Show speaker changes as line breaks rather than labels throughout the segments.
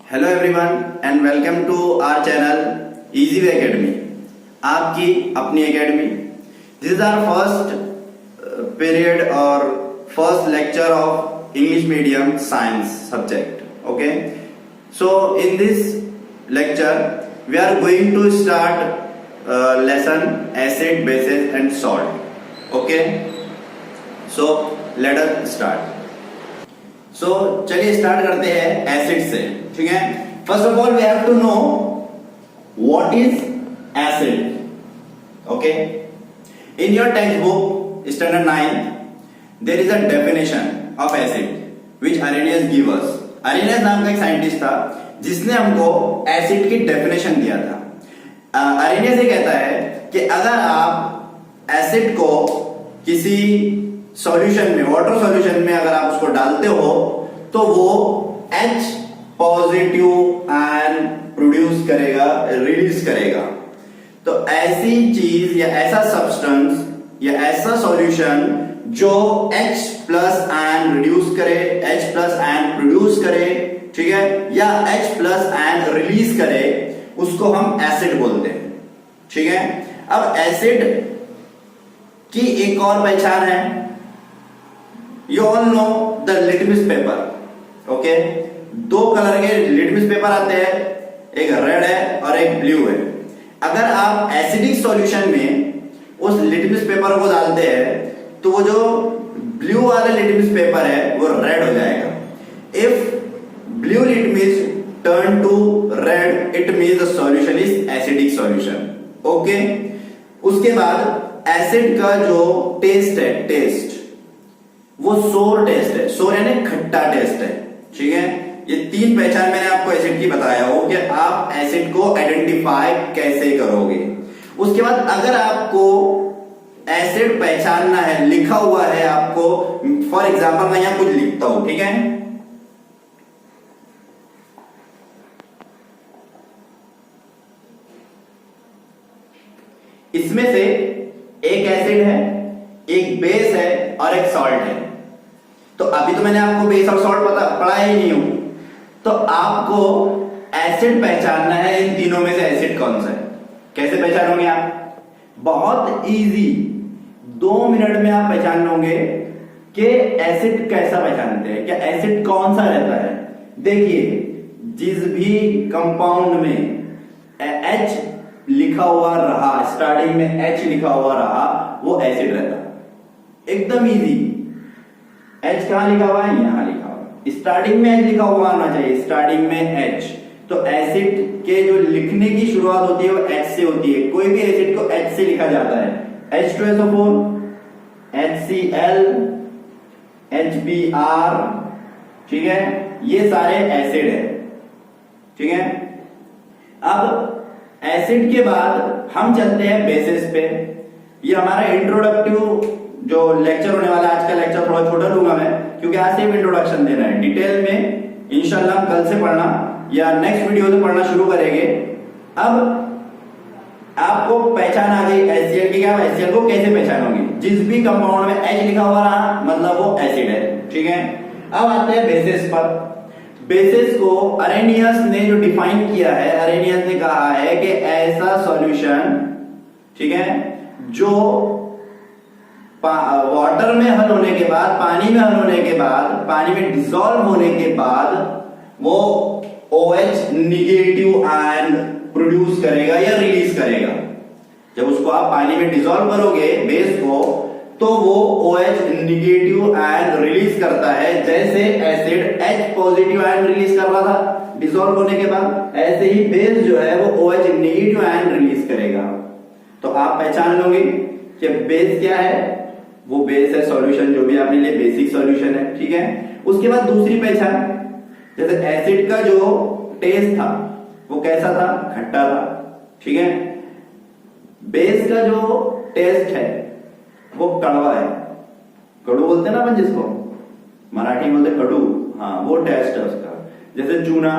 Hello everyone and welcome to our channel easy way academy, आपकी अपनी academy. This is our first period और first lecture of English medium science subject. Okay, so in this lecture we are going to start lesson acid, bases and salt. Okay, so let us start. So चलिए start करते हैं acid से। ठीक है, first of all we have to know what is acid. Okay, in your text book standard 9 there is a definition of acid which Arrhenius give us. Arrhenius नाम का एक scientist था जिसने हमको एसिड की डेफिनेशन दिया था। अरेनियस ये कहता है कि अगर आप एसिड को किसी सॉल्यूशन में, वाटर सॉल्यूशन में अगर आप उसको डालते हो तो वो H पॉजिटिव आयन प्रोड्यूस करेगा, रिलीज करेगा। तो ऐसी चीज या ऐसा सब्सटेंस या ऐसा सॉल्यूशन जो H प्लस आयन रिड्यूस करे, H प्लस आयन प्रोड्यूस करे, ठीक है, या H प्लस आयन रिलीज करे, उसको हम एसिड बोलते हैं। ठीक है, अब एसिड की एक और पहचान है, you all know the litmus paper। Okay, दो कलर के लिटमस पेपर आते हैं, एक रेड है और एक ब्लू है। अगर आप एसिडिक सॉल्यूशन में उस लिटमस पेपर को डालते हैं तो वो जो ब्लू वाला लिटमस पेपर है वो रेड हो जाएगा। If blue litmus turn to red it means the solution is acidic solution. Okay, उसके बाद एसिड का जो टेस्ट है, टेस्ट वो सोर टेस्ट है। सोर यानी खट्टा टेस्ट है। ठीक है, ये तीन पहचान मैंने आपको एसिड की बताया हो कि आप एसिड को आइडेंटिफाई कैसे करोगे। उसके बाद अगर आपको एसिड पहचानना है, लिखा हुआ है आपको, फॉर एग्जांपल मैं यहां कुछ लिखता हूं, ठीक है, इसमें से एक एसिड है, एक बेस है और एक सॉल्ट है। तो अभी तो मैंने आपको बेस और सॉल्ट पढ़ाया ही नहीं हूं, तो आपको एसिड पहचानना है इन तीनों में से एसिड कौन सा है। कैसे पहचानोगे आप? बहुत इजी, 2 मिनट में आप पहचान लोगे कि एसिड कैसा पहचानते हैं, क्या एसिड कौन सा रहता है। देखिए, जिस भी कंपाउंड में H लिखा हुआ रहा, स्टार्टिंग में H लिखा हुआ रहा, वो एसिड रहता है। एकदम इजी। H कहां लिखा हुआ है? यहां लिखा हुआ है। स्टार्टिंग में H लिखा हुआ आना चाहिए, स्टार्टिंग में H। तो एसिड के जो लिखने की शुरुआत होती है वो H से होती है। कोई भी एसिड को H से लिखा जाता है। H2SO4, HCl, HBr, ठीक है, ये सारे एसिड है। ठीक है, अब एसिड के बाद हम चलते हैं बेसिस पे। ये हमारा इंट्रोडक्टिव जो लेक्चर होने वाला है, आज का लेक्चर थोड़ा छोटा लूंगा मैं क्योंकि आज से इंट्रोडक्शन देना है। डिटेल में इंशाल्लाह हम कल से पढ़ना या नेक्स्ट वीडियो से पढ़ना शुरू करेंगे। अब आपको पहचान आ गई HCl की। क्या HCl को कैसे पहचानोगे? जिस भी कंपाउंड में H लिखा हुआ रहा मतलब वो एसिड है। ठीक है, अब आते हैं बेसिस पर। बेसिस को अरेनियस ने जो डिफाइन किया है, अरेनियस ने कहा है कि ऐसा सॉल्यूशन, ठीक है, जो वाटर में हल होने के बाद, पानी में हल होने के बाद, पानी में डिसॉल्व होने के बाद वो OH निगेटिव आयन प्रोड्यूस करेगा या रिलीज करेगा। जब उसको आप पानी में डिसॉल्व करोगे बेस को, तो वो OH निगेटिव आयन रिलीज करता है। जैसे acid H positive ion release कर रहा था डिसॉल्व होने के बाद, ऐसे ही बेस जो है वो OH निगेटिव आयन रिलीज करेगा। तो आप पहचान लोगे कि बेस क्या है। वो बेस है सॉल्यूशन, जो भी आपने लिए बेसिक सॉल्यूशन है। ठीक है, उसके बाद दूसरी पहचान, जैसे एसिड का जो टेस्ट था वो कैसा था? खट्टा था। ठीक है, बेस का जो टेस्ट है वो कड़वा है। कड़ू बोलते हैं ना अपन जिसको, मराठी में बोलते कड़ू, हाँ, वो टेस्ट है उसका, जैसे चूना।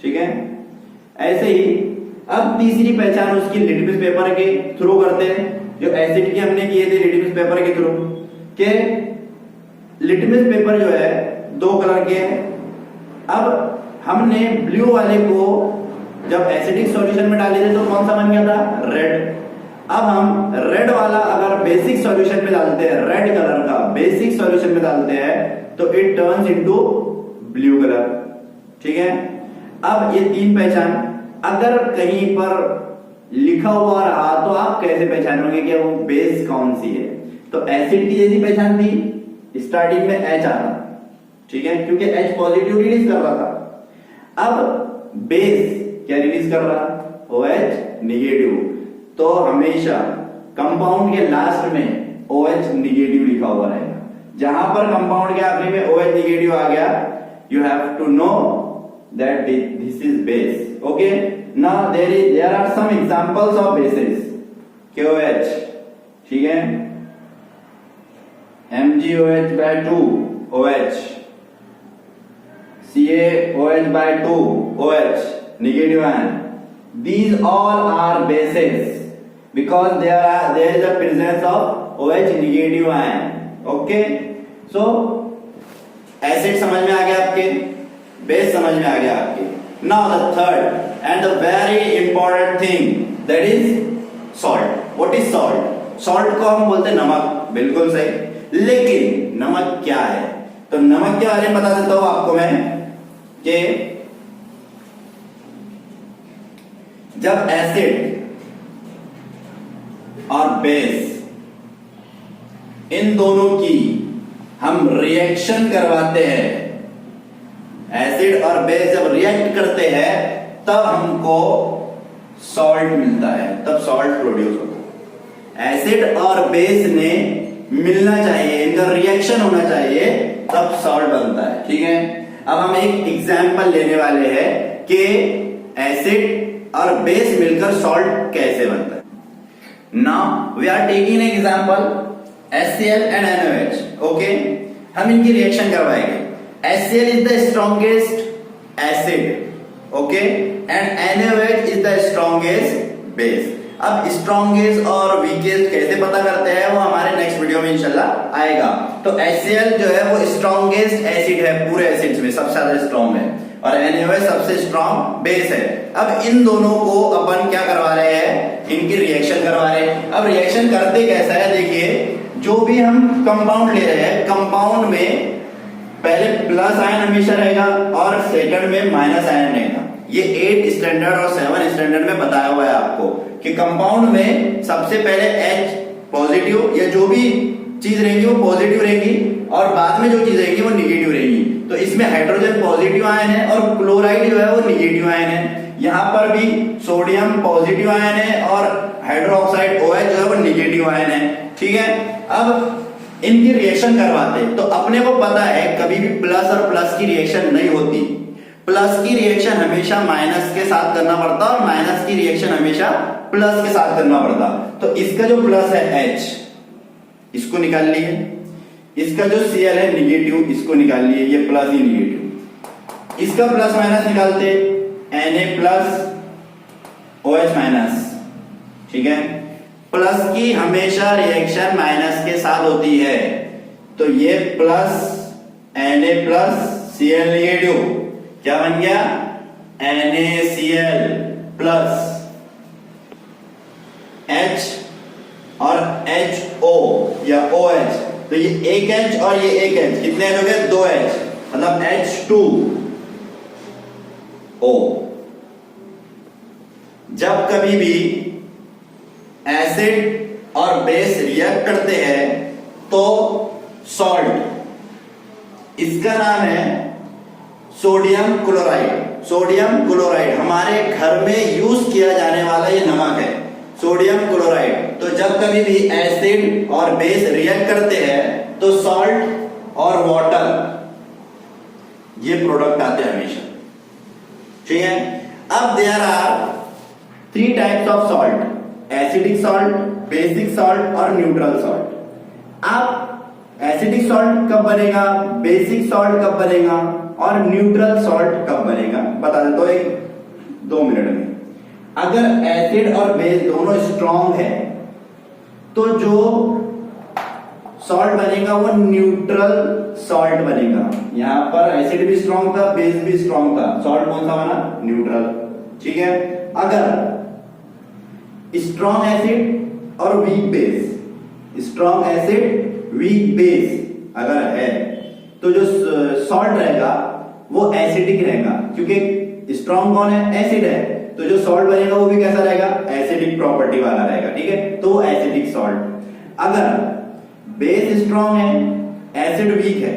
ठीक है, ऐसे ही अब तीसरी पहचान उसकी लिटमस पेपर के थ्रू करते हैं, जो एसिड की हमने किए थे लिटमस पेपर के थ्रू। के लिटमस पेपर जो है 2 कलर के हैं। अब हमने ब्लू वाले को जब एसिडिक सॉल्यूशन में डाले थे तो कौन सा बन गया था, रेड। अब हम रेड वाला अगर बेसिक सॉल्यूशन में डालते हैं, रेड कलर का बेसिक सॉल्यूशन में डालते हैं तो it turns into blue colour, ठीक है। अब ये तीन पहचान अगर कहीं पर लिखा हुआ रहा तो आप कैसे पहचानोगे कि वो बेस कौन सी है। तो एसिड की जैसी पहचान थी, स्टार्टिंग में H आ रहा, ठीक है, क्योंकि H पॉजिटिव रिलीज कर रहा था। अब बेस क्या रिलीज कर रहा, OH निगेटिव। तो हमेशा कंपाउंड के लास्ट में OH निगेटिव लिखा हुआ रहेगा। जहां पर कंपाउंड के आखिरी में OH निगेटिव आ गया, you have to know that this is base. Okay, now there are some examples of bases. KOH, ठीक है, MgOH/2 OH, CaOH/2 OH negative ion. These all are bases because there is a presence of OH negative ion. Okay, so acid समझ में आ गया आपके, base समझ में आ गया आपके। Now the third and the very important thing, that is salt. What is salt? Salt को हम बोलते हैं नमक, बिल्कुल सही। लेकिन नमक क्या है? तो नमक के बारे में बता देता हूं आपको मैं कि जब एसिड और बेस इन दोनों की हम रिएक्शन करवाते हैं, एसिड और बेस जब रिएक्ट करते हैं तब हमको सॉल्ट मिलता है, तब सॉल्ट प्रोड्यूस होता है। एसिड और बेस ने मिलना चाहिए, इनका रिएक्शन होना चाहिए, तब सॉल्ट बनता है, ठीक है। अब हम एक एग्जाम्पल लेने वाले हैं कि एसिड और बेस मिलकर सॉल्ट कैसे बनता है। Now we are taking an example HCl and NaOH, okay. हम इनकी रिएक्शन करवाएंगे। HCl is the strongest acid, okay, and NaOH is the strongest base. अब स्ट्रॉन्गेस्ट और वीकेस्ट कैसे पता करते हैं वो हमारे नेक्स्ट वीडियो में इंशाल्लाह आएगा। तो HCl जो है वो स्ट्रॉन्गेस्ट एसिड है, पूरे एसिड्स में सबसे ज्यादा स्ट्रॉन्ग है, और NaOH सबसे स्ट्रॉन्ग बेस है। अब इन दोनों को अपन क्या करवा रहे हैं, इनकी रिएक्शन करवा रहे हैं। अब रिएक्शन करते कैसा है, देखिए, जो भी हम कंपाउंड ले रहे हैं, कंपाउंड में पहले प्लस आयन हमेशा रहेगा और सेकंड में माइनस आयन रहेगा। ये 8 स्टैंडर्ड और 7 स्टैंडर्ड में बताया हुआ है आपको कि कंपाउंड में सबसे पहले H पॉजिटिव या जो भी चीज रहेगी वो पॉजिटिव रहेगी और बाद में जो चीज रहेगी वो निगेटिव रहेगी। तो इसमें हाइड्रोजन पॉजिटिव आयन है और क्लोराइड जो है वो निगेटिव आयन है। यहाँ पर भी सोडियम पॉजिटिव आयन है और हाइड्रोक्साइड OH जो है वो निगेटिव आयन है, ठीक है। अब इनकी रिएक्शन करवाते तो अपने को पता है कभी भी प्लस और प्लस की रिएक्शन नहीं होती, प्लस की रिएक्शन हमेशा माइनस के साथ करना पड़ता और माइनस की रिएक्शन हमेशा प्लस के साथ करना पड़ता। तो इसका जो प्लस है H, इसको निकाल लिए, इसका जो Cl है निगेटिव, इसको निकाल लिए, ये प्लस ही निगेटिव। इसका प्लस माइनस निकालते Na प्लस OH माइनस, ठीक है। प्लस की हमेशा रिएक्शन माइनस के साथ होती है, तो ये plus Na plus Cl negative क्या बन गया, NaCl प्लस H और HO या OH, तो ये एक H और ये एक H, कितने H हो गए, 2 H, मतलब H2O। जब कभी भी एसिड और बेस रिएक्ट करते हैं तो सॉल्ट, इसका नाम है सोडियम क्लोराइड। सोडियम क्लोराइड हमारे घर में यूज किया जाने वाला ये नमक है, सोडियम क्लोराइड। तो जब कभी भी एसिड और बेस रिएक्ट करते हैं तो सॉल्ट और वाटर ये प्रोडक्ट आते हैं हमेशा, ठीक है। अब there are 3 types of salt, acidic salt, basic salt और न्यूट्रल सॉल्ट। अब एसिडिक सॉल्ट कब बनेगा, बेसिक सॉल्ट कब बनेगा और न्यूट्रल सॉल्ट कब बनेगा, बता देता हूं 1-2 मिनट में। अगर एसिड और बेस दोनों स्ट्रॉन्ग है तो जो सॉल्ट बनेगा वो न्यूट्रल सॉल्ट बनेगा। यहाँ पर एसिड भी स्ट्रॉन्ग था, बेस भी स्ट्रॉन्ग था, सॉल्ट कौन सा बना? न्यूट्रल। ठीक है, अगर स्ट्रॉन्ग एसिड और weak base, strong acid weak base अगर है तो जो सॉल्ट रहेगा वो एसिडिक रहेगा, क्योंकि स्ट्रॉन्ग कौन है? एसिड है, तो जो सॉल्ट बनेगा वो भी कैसा रहेगा? एसिडिक प्रॉपर्टी वाला रहेगा। ठीक है, तो एसिडिक सॉल्ट। अगर बेस स्ट्रॉन्ग है, एसिड वीक है,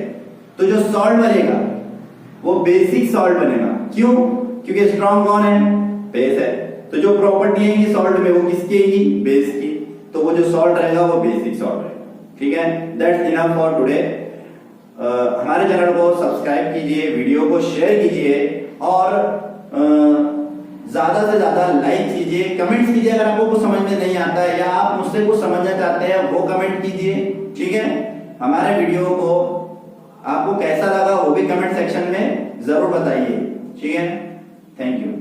तो जो सॉल्ट बनेगा वो बेसिक सॉल्ट बनेगा। क्यों? क्योंकि स्ट्रॉन्ग कौन है? बेस है, तो जो प्रॉपर्टी आएगी सॉल्ट में वो किसकी आएगी? बेस की, तो वो जो सॉल्ट रहेगा वो बेसिक सॉल्ट रहेगा। ठीक है, दैट्स इनफ फॉर टुडे। हमारे चैनल को सब्सक्राइब कीजिए, वीडियो को शेयर कीजिए और ज्यादा से ज्यादा लाइक कीजिए, कमेंट्स कीजिए। अगर आपको कुछ समझ में नहीं आता है या आप मुझसे कुछ समझना चाहते हैं वो कमेंट कीजिए। ठीक है, हमारे वीडियो को आपको कैसा लगा वो भी कमेंट सेक्शन में जरूर बताइए। ठीक है, थैंक यू।